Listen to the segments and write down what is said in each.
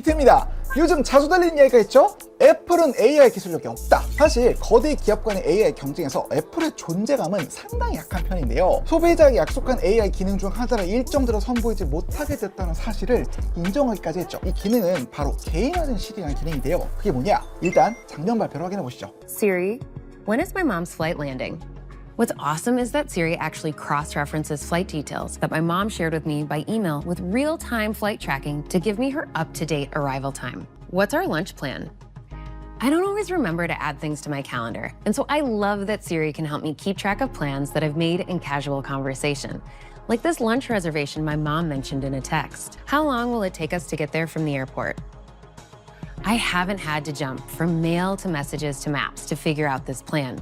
빅히트입니다. 요즘 자주 달리는 이야기가 있죠? 애플은 AI 기술력이 없다. 사실 거대 기업 간의 AI 경쟁에서 애플의 존재감은 상당히 약한 편인데요. 소비자에게 약속한 AI 기능 중 하나를 일정대로 선보이지 못하게 됐다는 사실을 인정하기까지 했죠. 이 기능은 바로 개인화된 시리라는 기능인데요. 그게 뭐냐? 일단 장면 발표를 확인해 보시죠. Siri, when is my mom's flight landing? What's awesome is that Siri actually cross-references flight details that my mom shared with me by email with real-time flight tracking to give me her up-to-date arrival time. What's our lunch plan? I don't always remember to add things to my calendar, and so I love that Siri can help me keep track of plans that I've made in casual conversation. Like this lunch reservation my mom mentioned in a text. How long will it take us to get there from the airport? I haven't had to jump from mail to messages to maps to figure out this plan.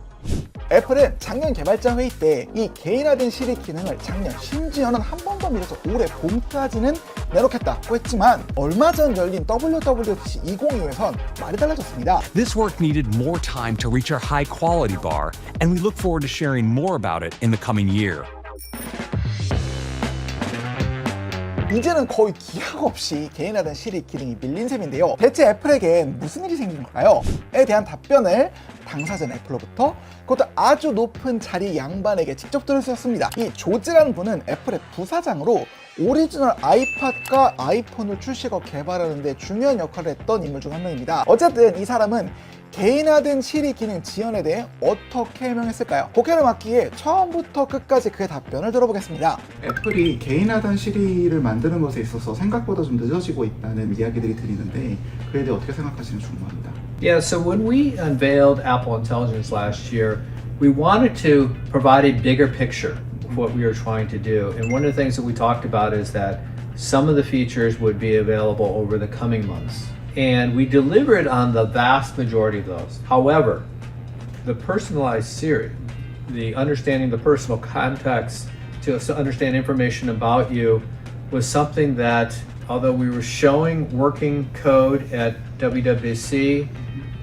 애플은 작년 개발자 회의 때 이 개인화된 시리 기능을 작년 심지어는 한 번 더 미뤄서 올해 봄까지는 내놓겠다고 했지만 얼마 전 열린 WWDC 2025에선 말이 달라졌습니다. This work needed more time to reach our high quality bar, and we look forward to sharing more about it in the coming year. 이제는 거의 기약 없이 개인화된 시리 기능이 밀린 셈인데요. 대체 애플에겐 무슨 일이 생긴 걸까요? 에 대한 답변을 당사자 애플로부터 그것도 아주 높은 자리 양반에게 직접 들을 수 있었습니다. 이 조지라는 분은 애플의 부사장으로 오리지널 아이팟과 아이폰을 출시하고 개발하는 데 중요한 역할을 했던 인물 중 한 명입니다. 어쨌든 이 사람은 개인화된 시리 기능 지원에 대해 어떻게 해명했을까요? 고개를 막기에 처음부터 끝까지 그의 답변을 들어보겠습니다. 애플이 개인화된 시리를 만드는 것에 있어서 생각보다 좀 늦어지고 있다는 이야기들이 들리는데 그에 대해 어떻게 생각하시는지 궁금합니다. Yeah, so when we unveiled Apple Intelligence last year, we wanted to provide a bigger picture of what we were trying to do. And one of the things that we talked about is that some of the features would be available over the coming months. And we delivered on the vast majority of those. However, the personalized Siri, the understanding the personal context to understand information about you was something that, although we were showing working code at WWDC,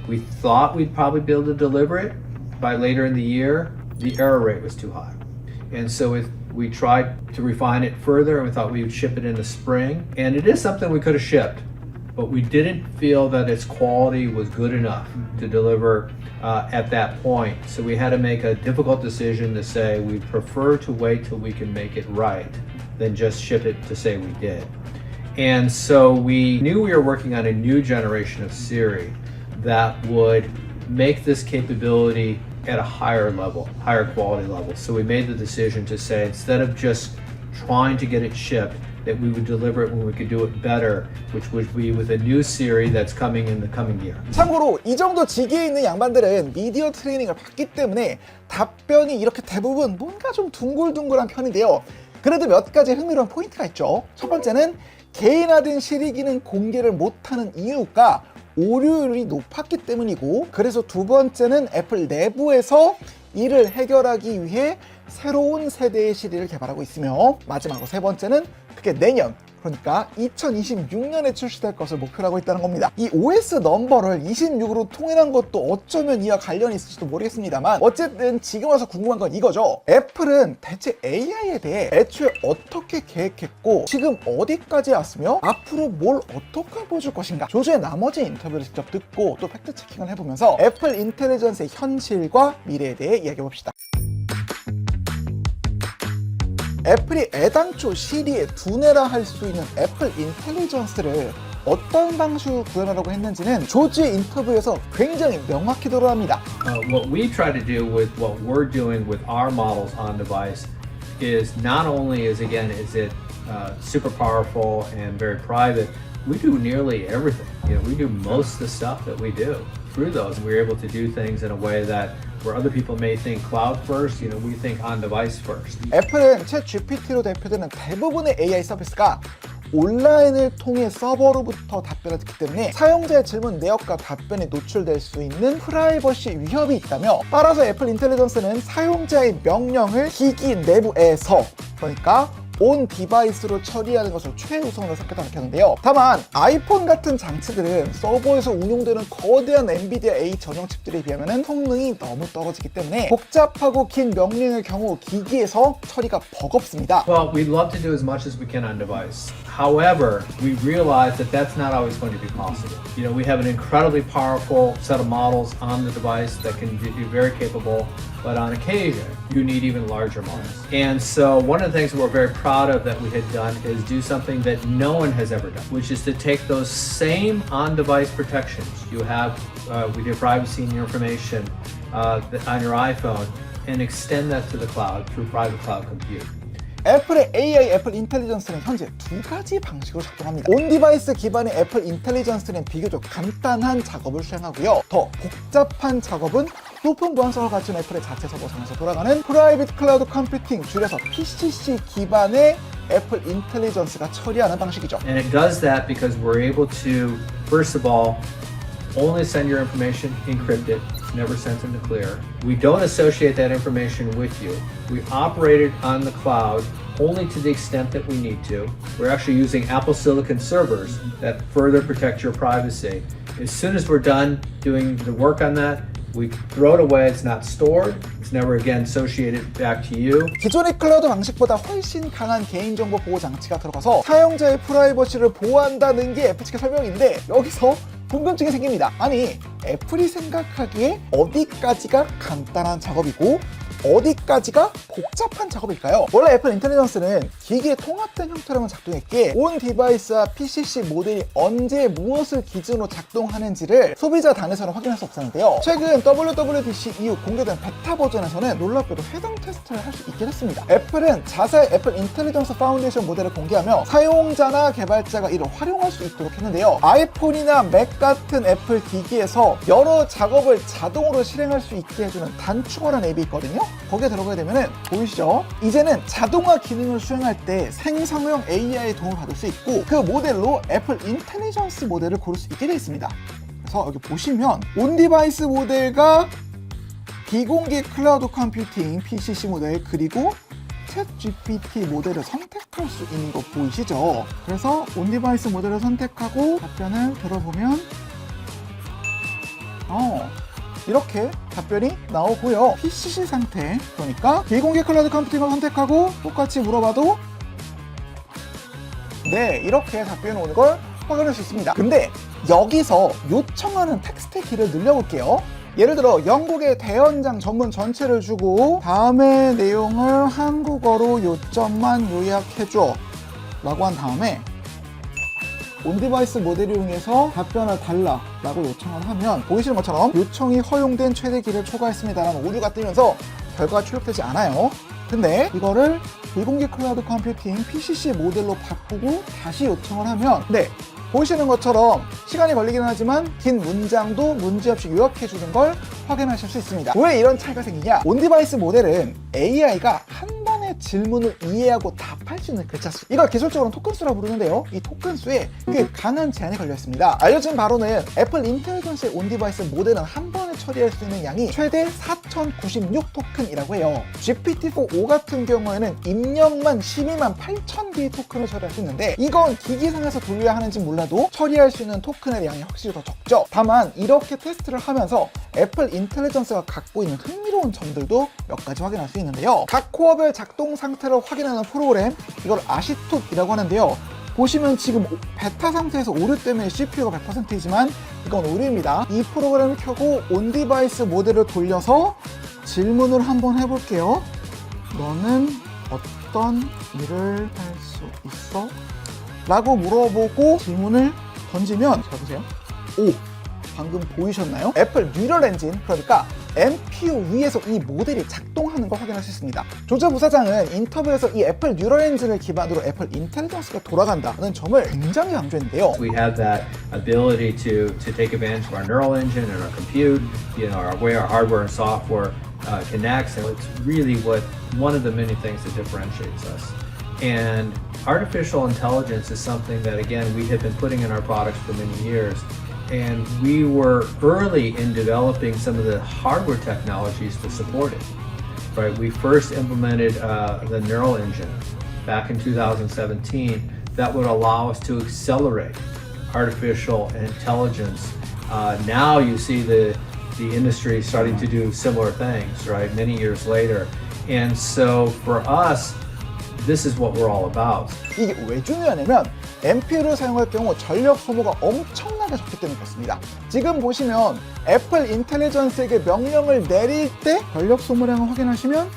we thought we'd probably be able to deliver it by later in the year. The error rate was too high. And so we tried to refine it further, and we thought we would ship it in the spring. And it is something we could have shipped, but we didn't feel that its quality was good enough to deliver at that point. So we had to make a difficult decision to say we'd prefer to wait till we can make it right than just ship it to say we did. And so we knew we were working on a new generation of Siri that would make this capability at a higher level, higher quality level. So we made the decision to say instead of just trying to get it shipped, that we would deliver it when we could do it better, which would be with a new Siri that's coming in the coming year. 참고로 이 정도 직위에 있는 양반들은 미디어 트레이닝을 받기 때문에 답변이 이렇게 대부분 뭔가 좀 둥글둥글한 편인데요. 그래도 몇 가지 흥미로운 포인트가 있죠. 첫 번째는 개인화된 시리 기능 공개를 못하는 이유가 오류율이 높았기 때문이고, 그래서 두 번째는 애플 내부에서 이를 해결하기 위해 새로운 세대의 시리를 개발하고 있으며, 마지막으로 세 번째는 그게 내년, 그러니까 2026년에 출시될 것을 목표로 하고 있다는 겁니다. 이 OS 넘버를 26으로 통일한 것도 어쩌면 이와 관련이 있을지도 모르겠습니다만, 어쨌든 지금 와서 궁금한 건 이거죠. 애플은 대체 AI에 대해 애초에 어떻게 계획했고 지금 어디까지 왔으며 앞으로 뭘 어떻게 보여줄 것인가. 조주의 나머지 인터뷰를 직접 듣고 또 팩트 체킹을 해보면서 애플 인텔리전스의 현실과 미래에 대해 이야기해봅시다. 애플이 애당초 시리의 두뇌라 할 수 있는 애플 인텔리전스를 어떤 방식으로 구현하려고 했는지는 조지의 인터뷰에서 굉장히 명확히 드러납니다. What we try to do with what we're doing with our models on device is not only is it super powerful and very private, we do nearly everything. We do most of the stuff that we do through those. We're able to do things in a way that where other people may think cloud first, we think on device first. 애플은 챗 GPT로 대표되는 대부분의 AI 서비스가 온라인을 통해 서버로부터 답변을 듣기 때문에 사용자의 질문 내역과 답변이 노출될 수 있는 프라이버시 위협이 있다며, 따라서 애플 인텔리전스는 사용자의 명령을 기기 내부에서, 그러니까 온 디바이스로 처리하는 것을 최우선으로 삼겠다고 밝혔는데요. 다만 아이폰 같은 장치들은 서버에서 운용되는 거대한 엔비디아 A 전용 칩들에 비하면 성능이 너무 떨어지기 때문에 복잡하고 긴 명령의 경우 기기에서 처리가 버겁습니다. Well, we'd love to do as much as we can on device. However, we realize that that's not always going to be possible. You know, we have an incredibly powerful set of models on the device that can be very capable, but on occasion, you need even larger models. And so one of the things we're very proud of that we had done is do something that no one has ever done, which is to take those same on-device protections you have with your privacy and your information on your iPhone and extend that to the cloud through private cloud compute. 애플의 AI 애플 인텔리전스는 현재 두 가지 방식으로 작동합니다. 온 디바이스 기반의 애플 인텔리전스는 비교적 간단한 작업을 수행하고요. 더 복잡한 작업은 높은 보안성을 갖춘 애플의 자체 서버상에서 돌아가는 프라이빗 클라우드 컴퓨팅, 줄여서 PCC 기반의 애플 인텔리전스가 처리하는 방식이죠. And it does that because we're able to, first of all, only send your information encrypted, never sent in the clear. We don't associate that information with you. We operate it on the cloud only to the extent that we need to. We're actually using Apple Silicon servers that further protect your privacy. As soon as we're done doing the work on that, we throw it away. It's not stored. It's never again associated back to you. 기존의 클라우드 방식보다 훨씬 강한 개인정보 보호 장치가 들어가서 사용자의 프라이버시를 보호한다는 게 애플 측의 설명인데, 여기서 궁금증이 생깁니다. 아니, 애플이 생각하기에 어디까지가 간단한 작업이고 어디까지가 복잡한 작업일까요? 원래 애플 인텔리전스는 기기에 통합된 형태로만 작동했기에 온 디바이스와 PCC 모델이 언제 무엇을 기준으로 작동하는지를 소비자 단에서는 확인할 수 없었는데요. 최근 WWDC 이후 공개된 베타 버전에서는 놀랍게도 해당 테스트를 할 수 있게 됐습니다. 애플은 자사의 애플 인텔리전스 파운데이션 모델을 공개하며 사용자나 개발자가 이를 활용할 수 있도록 했는데요. 아이폰이나 맥 같은 애플 기기에서 여러 작업을 자동으로 실행할 수 있게 해주는 단축어라는 앱이 있거든요. 거기에 들어가게 되면은 보이시죠? 이제는 자동화 기능을 수행할 때 생성형 AI의 도움을 받을 수 있고 그 모델로 애플 인텔리전스 모델을 고를 수 있게 되어 있습니다. 그래서 여기 보시면 온 디바이스 모델과 비공개 클라우드 컴퓨팅 PCC 모델 그리고 챗 GPT 모델을 선택할 수 있는 거 보이시죠? 그래서 온 디바이스 모델을 선택하고 답변을 들어보면 이렇게 답변이 나오고요. PCC 상태, 그러니까 비공개 클라우드 컴퓨팅을 선택하고 똑같이 물어봐도 네, 이렇게 답변이 오는 걸 확인할 수 있습니다. 근데 여기서 요청하는 텍스트 키를 늘려볼게요. 예를 들어 영국의 대연장 전문 전체를 주고 다음의 내용을 한국어로 요점만 요약해줘 라고 한 다음에 온디바이스 모델을 이용해서 답변을 달라 라고 요청을 하면 보이시는 것처럼 요청이 허용된 최대 길을 초과했습니다 라는 오류가 뜨면서 결과가 출력되지 않아요. 근데 이거를 비공개 클라우드 컴퓨팅 PCC 모델로 바꾸고 다시 요청을 하면 네, 보시는 것처럼 시간이 걸리긴 하지만 긴 문장도 문제없이 요약해주는 걸 확인하실 수 있습니다. 왜 이런 차이가 생기냐? 온디바이스 모델은 AI가 한 번에 질문을 이해하고 답할 수 있는 글자 수, 이걸 기술적으로는 토큰수라고 부르는데요. 이 토큰수에 꽤 강한 제한이 걸려 있습니다. 알려진 바로는 애플 인텔리전스의 온디바이스 모델은 한 번에 처리할 수 있는 양이 최대 4096 토큰이라고 해요. GPT-4o 같은 경우에는 입력만 12만 8천 개의 토큰을 처리할 수 있는데 이건 기기상에서 돌려야 하는지 몰라도 처리할 수 있는 토큰의 양이 확실히 더 적죠. 다만 이렇게 테스트를 하면서 애플 인텔리전스가 갖고 있는 흥미로운 점들도 몇 가지 확인할 수 있는데요. 각 코어별 작동 상태를 확인하는 프로그램, 이걸 아시톱이라고 하는데요. 보시면 지금 베타 상태에서 오류 때문에 CPU가 100%이지만 이건 오류입니다. 이 프로그램을 켜고 온디바이스 모델을 돌려서 질문을 한번 해볼게요. 너는 어떤 일을 할 수 있어? 라고 물어보고 질문을 던지면 잘 보세요. 오! 방금 보이셨나요? 애플 뉴럴 엔진, 그러니까 NPU 위에서 이 모델이 작동하는 걸 확인할 수 있습니다. 조지 부사장은 인터뷰에서 이 애플 뉴럴 엔진을 기반으로 애플 인텔리전스가 돌아간다는 점을 굉장히 강조했는데요. We have that ability to take advantage of our neural engine and our compute, you know, our way our hardware and software connects, and it's really one of the many things that differentiates us. And artificial intelligence is something that, again, we have been putting in our products for many years. And we were early in developing some of the hardware technologies to support it. Right? We first implemented the neural engine back in 2017 that would allow us to accelerate artificial intelligence. Now you see the industry starting to do similar things, right? Many years later. And so for us, this is what we're all about. 이게 왜 중요하냐면 MPU를 사용할 경우 전력 소모가 엄청나게 적기 때문에 그렇습니다. 지금 보시면 애플 인텔리전스에게 명령을 내릴 때 전력 소모량을 확인하시면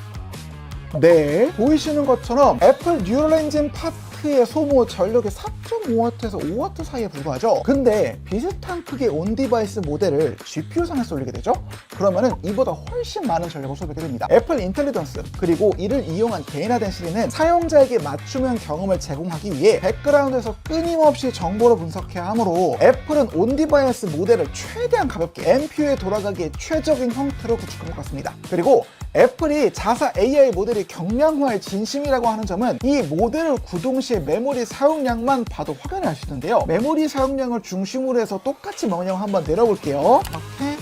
네, 보이시는 것처럼 애플 뉴럴 엔진 파트의 소모 전력이 4.5W에서 5W 사이에 불과하죠. 근데 비슷한 크기의 온디바이스 모델을 GPU상에서 올리게 되죠. 그러면은 이보다 훨씬 많은 전력을 소비하게 됩니다. 애플 인텔리전스 그리고 이를 이용한 개인화된 시리는 사용자에게 맞춤형 경험을 제공하기 위해 백그라운드에서 끊임없이 정보를 분석해야 하므로 애플은 온디바이스 모델을 최대한 가볍게 NPU에 돌아가기에 최적인 형태로 구축한 것 같습니다. 그리고 애플이 자사 AI 모델이 경량화의 진심이라고 하는 점은 이 모델을 구동 시에 메모리 사용량만 봐도 확인을 할 수 있는데요. 메모리 사용량을 중심으로 해서 똑같이 명령 한번 내려볼게요. 이렇게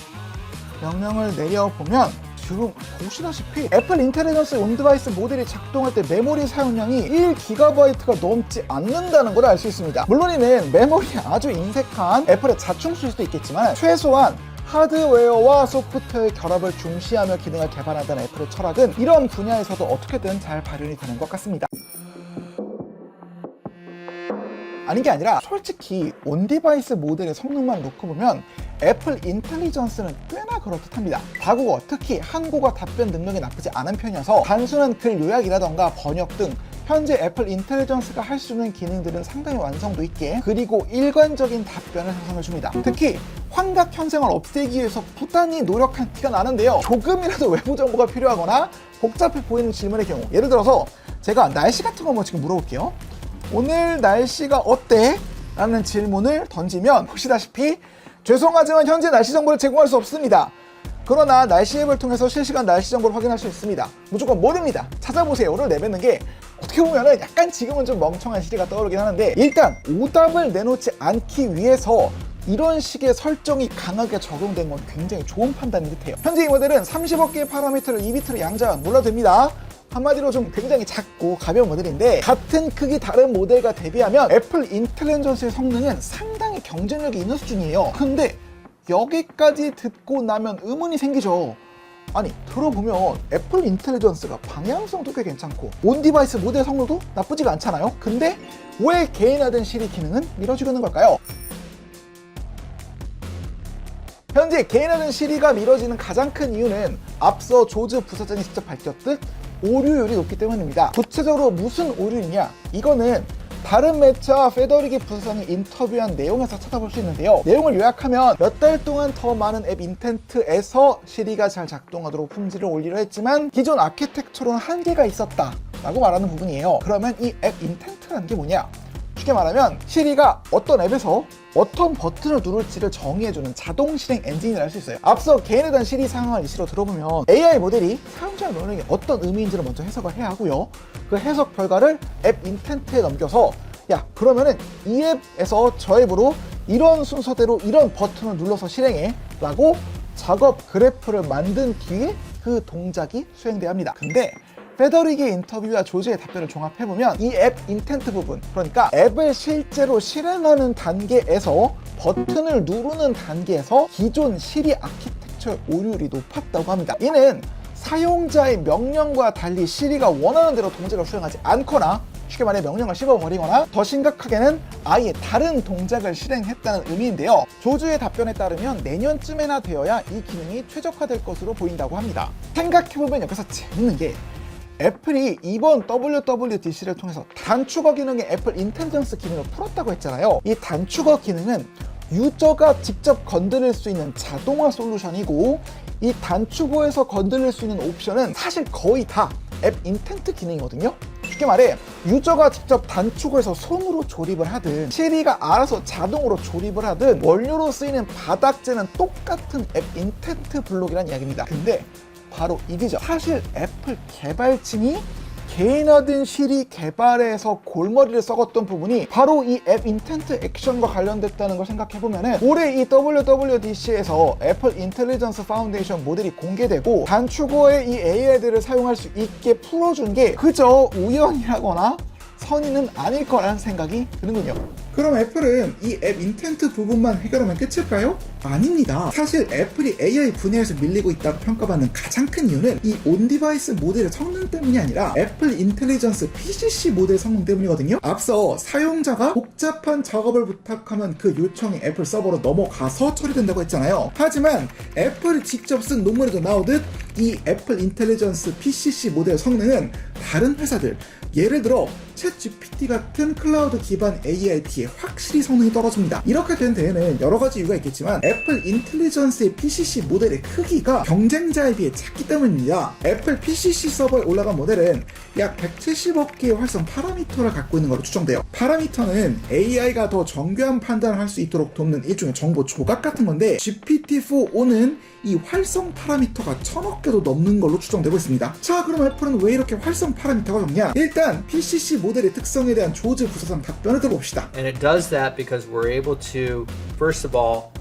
명령을 내려보면 지금 보시다시피 애플 인텔리전스 온디바이스 모델이 작동할 때 메모리 사용량이 1GB가 넘지 않는다는 걸 알 수 있습니다. 물론 이는 메모리에 아주 인색한 애플의 자충수일 수도 있겠지만 최소한 하드웨어와 소프트웨어의 결합을 중시하며 기능을 개발한다는 애플의 철학은 이런 분야에서도 어떻게든 잘 발현이 되는 것 같습니다. 아닌 게 아니라 솔직히 온디바이스 모델의 성능만 놓고 보면 애플 인텔리전스는 꽤나 그럴듯합니다. 다국어, 특히 한국어 답변 능력이 나쁘지 않은 편이어서 단순한 글 요약이라던가 번역 등 현재 애플 인텔리전스가 할 수 있는 기능들은 상당히 완성도 있게 그리고 일관적인 답변을 형성해줍니다. 특히 환각 현상을 없애기 위해서 부단히 노력한 티가 나는데요. 조금이라도 외부 정보가 필요하거나 복잡해 보이는 질문의 경우, 예를 들어서 제가 날씨 같은 거 한번 지금 물어볼게요. 오늘 날씨가 어때? 라는 질문을 던지면 보시다시피 죄송하지만 현재 날씨 정보를 제공할 수 없습니다. 그러나 날씨 앱을 통해서 실시간 날씨 정보를 확인할 수 있습니다. 무조건 모릅니다. 찾아보세요를 내뱉는 게 어떻게 보면은 약간 지금은 좀 멍청한 시리가 떠오르긴 하는데 일단 오답을 내놓지 않기 위해서 이런 식의 설정이 강하게 적용된 건 굉장히 좋은 판단인 듯해요. 현재 이 모델은 30억 개의 파라미터를 2비트로 양자만 몰라도 됩니다. 한마디로 좀 굉장히 작고 가벼운 모델인데 같은 크기 다른 모델과 대비하면 애플 인텔리전스의 성능은 상당히 경쟁력이 있는 수준이에요. 근데 여기까지 듣고 나면 의문이 생기죠. 아니 들어보면 애플 인텔리전스가 방향성도 꽤 괜찮고 온디바이스 모델 성능도 나쁘지가 않잖아요. 근데 왜 개인화된 시리 기능은 미뤄지고 있는 걸까요? 현재 개인화된 시리가 미뤄지는 가장 큰 이유는 앞서 조즈 부사장이 직접 밝혔듯 오류율이 높기 때문입니다. 구체적으로 무슨 오류이냐? 이거는 다른 매체와 페더리기 부사장이 인터뷰한 내용에서 찾아볼 수 있는데요. 내용을 요약하면 몇 달 동안 더 많은 앱 인텐트에서 시리가 잘 작동하도록 품질을 올리려 했지만 기존 아키텍처로는 한계가 있었다 라고 말하는 부분이에요. 그러면 이 앱 인텐트라는 게 뭐냐? 쉽게 말하면 시리가 어떤 앱에서 어떤 버튼을 누를지를 정의해주는 자동 실행 엔진이라 할 수 있어요. 앞서 개인에 대한 시리 상황을 이시로 들어보면 AI 모델이 사용자의 명령이 어떤 의미인지를 먼저 해석을 해야 하고요. 그 해석 결과를 앱 인텐트에 넘겨서 야 그러면은 이 앱에서 저 앱으로 이런 순서대로 이런 버튼을 눌러서 실행해 라고 작업 그래프를 만든 뒤에 그 동작이 수행돼야 합니다. 근데 페더리기의 인터뷰와 조지의 답변을 종합해보면 이 앱 인텐트 부분, 그러니까 앱을 실제로 실행하는 단계에서 버튼을 누르는 단계에서 기존 시리 아키텍처 오류율이 높았다고 합니다. 이는 사용자의 명령과 달리 시리가 원하는 대로 동작을 수행하지 않거나 쉽게 말해 명령을 씹어버리거나 더 심각하게는 아예 다른 동작을 실행했다는 의미인데요. 조주의 답변에 따르면 내년쯤에나 되어야 이 기능이 최적화될 것으로 보인다고 합니다. 생각해보면 여기서 재밌는 게 애플이 이번 WWDC를 통해서 단축어 기능의 애플 인텔리전스 기능을 풀었다고 했잖아요. 이 단축어 기능은 유저가 직접 건드릴 수 있는 자동화 솔루션이고 이 단축어에서 건드릴 수 있는 옵션은 사실 거의 다 앱 인텐트 기능이거든요. 쉽게 말해 유저가 직접 단축어에서 손으로 조립을 하든 시리가 알아서 자동으로 조립을 하든 원료로 쓰이는 바닥재는 똑같은 앱 인텐트 블록이란 이야기입니다. 근데 바로 이기죠. 사실 애플 개발진이 개인화된 시리 개발에서 골머리를 썩었던 부분이 바로 이 앱 인텐트 액션과 관련됐다는 걸 생각해보면 올해 이 WWDC에서 애플 인텔리전스 파운데이션 모델이 공개되고 단축어의 이 AI들을 사용할 수 있게 풀어준 게 그저 우연이라거나 선의는 아닐 거라는 생각이 드는군요. 그럼 애플은 이 앱 인텐트 부분만 해결하면 끝일까요? 아닙니다. 사실 애플이 AI 분야에서 밀리고 있다고 평가받는 가장 큰 이유는 이 온디바이스 모델의 성능 때문이 아니라 애플 인텔리전스 PCC 모델 성능 때문이거든요. 앞서 사용자가 복잡한 작업을 부탁하면 그 요청이 애플 서버로 넘어가서 처리된다고 했잖아요. 하지만 애플이 직접 쓴 논문에도 나오듯 이 애플 인텔리전스 PCC 모델 성능은 다른 회사들, 예를 들어 챗GPT 같은 클라우드 기반 AIT에 확실히 성능이 떨어집니다. 이렇게 된 데에는 여러 가지 이유가 있겠지만 애플 인텔리전스의 PCC 모델의 크기가 경쟁자에 비해 작기 때문입니다. 애플 PCC 서버에 올라간 모델은 약 170억 개의 활성 파라미터를 갖고 있는 것으로 추정돼요. 파라미터는 AI가 더 정교한 판단을 할 수 있도록 돕는 일종의 정보 조각 같은 건데 GPT-4o는 이 활성 파라미터가 1000억 개도 넘는 걸로 추정되고 있습니다. 자, 그럼 애플은 왜 이렇게 활성 파라미터가 적냐? 일단 PCC 모델의 특성에 대한 조지 부사장 답변을 들어봅시다. And it does that because we're able to, first of all,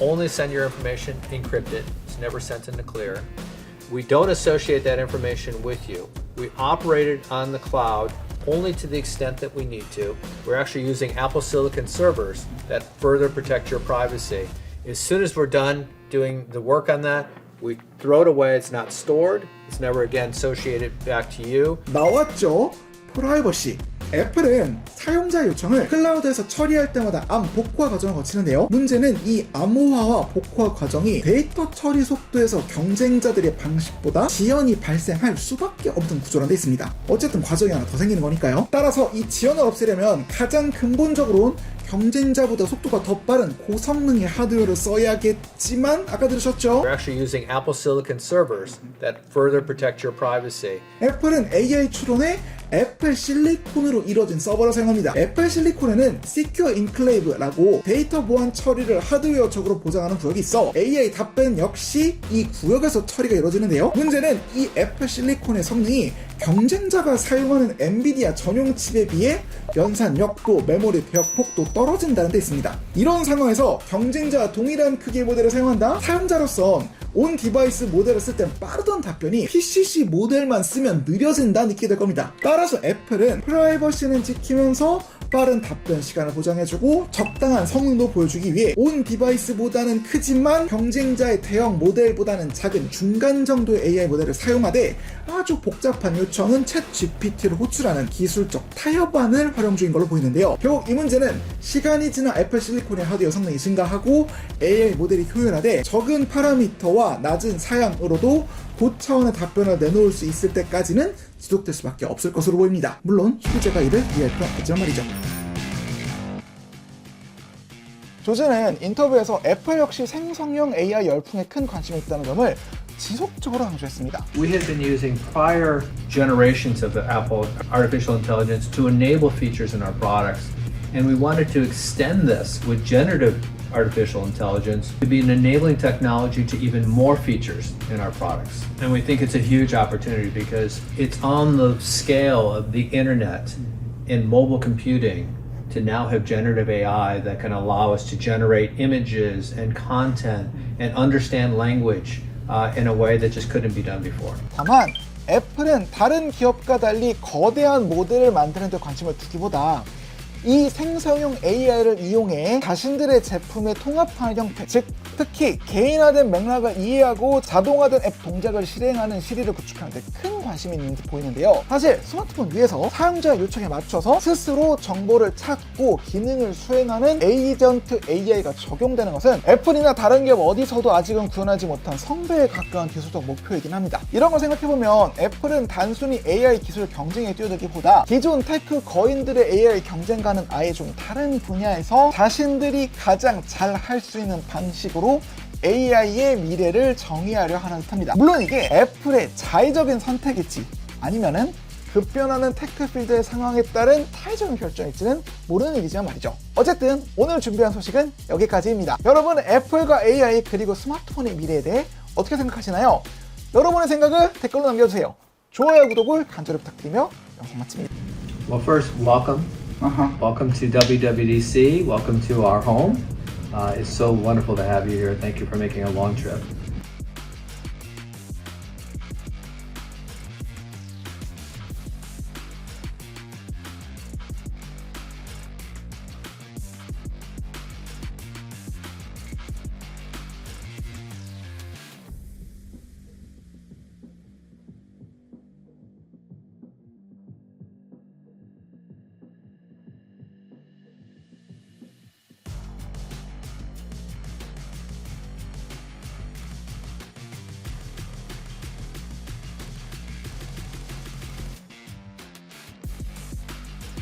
only send your information encrypted. It's never sent in the clear. We don't associate that information with you. We operate it on the cloud only to the extent that we need to. We're actually using Apple Silicon servers that further protect your privacy. As soon as we're done doing the work on that, we throw it away. It's not stored. It's never again associated back to you. 나왔죠? 프라이버시. 애플은 사용자 요청을 클라우드에서 처리할 때마다 암 복구화 과정을 거치는데요. 문제는 이 암호화와 복구화 과정이 데이터 처리 속도에서 경쟁자들의 방식보다 지연이 발생할 수밖에 없는 구조란 데 있습니다. 어쨌든 과정이 하나 더 생기는 거니까요. 따라서 이 지연을 없애려면 가장 근본적으로는 경쟁자보다 속도가 더 빠른 고성능의 하드웨어를 써야겠지만 아까 들으셨죠? We're actually using Apple Silicon servers that further protect your privacy. 애플은 AI 추론에 애플 실리콘으로 이루어진 서버를 사용합니다. 애플 실리콘에는 Secure Enclave라고 데이터 보안 처리를 하드웨어적으로 보장하는 구역이 있어 AI 답변 역시 이 구역에서 처리가 이루어지는데요. 문제는 이 애플 실리콘의 성능이 경쟁자가 사용하는 엔비디아 전용 칩에 비해 연산력도, 메모리 대역폭도 떨어진다는 데 있습니다. 이런 상황에서 경쟁자와 동일한 크기의 모델을 사용한다? 사용자로선 온 디바이스 모델을 쓸 땐 빠르던 답변이 PCC 모델만 쓰면 느려진다 느끼게 될 겁니다. 따라서 애플은 프라이버시는 지키면서 빠른 답변 시간을 보장해주고 적당한 성능도 보여주기 위해 온 디바이스보다는 크지만 경쟁자의 대형 모델보다는 작은 중간 정도의 AI 모델을 사용하되 아주 복잡한 요청은 챗 GPT를 호출하는 기술적 타협안을 활용 중인 걸로 보이는데요. 결국 이 문제는 시간이 지나 애플 실리콘의 하드웨어 성능이 증가하고 AI 모델이 효율화돼 적은 파라미터와 낮은 사양으로도 고차원의 답변을 내놓을 수 있을 때까지는 지속될 수밖에 없을 것으로 보입니다. 물론 소비자가 이를 이해할 필요는 없지만 말이죠. 조지는 인터뷰에서 애플 역시 생성형 AI 열풍에 큰 관심이 있다는 점을 지속적으로 강조했습니다. We had been using prior generations of the Apple artificial intelligence to enable features in our products, and we wanted to extend this with generative artificial intelligence to be an enabling technology to even more features in our products. And we think it's a huge opportunity because it's on the scale of the internet and mobile computing to now have generative AI that can allow us to generate images and content and understand language in a way that just couldn't be done before. 다만 애플은 다른 기업과 달리 거대한 모델을 만드는 데 관심을 두기보다 이 생성형 AI를 이용해 자신들의 제품에 통합하는 형태, 즉 특히 개인화된 맥락을 이해하고 자동화된 앱 동작을 실행하는 시리를 구축하는 데 큰 관심이 있는 듯 보이는데요. 사실 스마트폰 위에서 사용자의 요청에 맞춰서 스스로 정보를 찾고 기능을 수행하는 에이전트 AI가 적용되는 것은 애플이나 다른 기업 어디서도 아직은 구현하지 못한 성배에 가까운 기술적 목표이긴 합니다. 이런 걸 생각해보면 애플은 단순히 AI 기술 경쟁에 뛰어들기보다 기존 테크 거인들의 AI 경쟁과는 아예 좀 다른 분야에서 자신들이 가장 잘 할 수 있는 방식으로 AI의 미래를 정의하려 하는 듯합니다. 물론 이게 애플의 자의적인 선택일지 아니면은 급변하는 테크 필드의 상황에 따른 타의적인 결정일지는 모르는 일이지만 말이죠. 어쨌든 오늘 준비한 소식은 여기까지입니다. 여러분 애플과 AI 그리고 스마트폰의 미래에 대해 어떻게 생각하시나요? 여러분의 생각을 댓글로 남겨주세요. 좋아요, 구독을 간절히 부탁드리며 영상 마칩니다. Well, first, welcome. Welcome to WWDC. Welcome to our home. It's so wonderful to have you here. Thank you for making a long trip.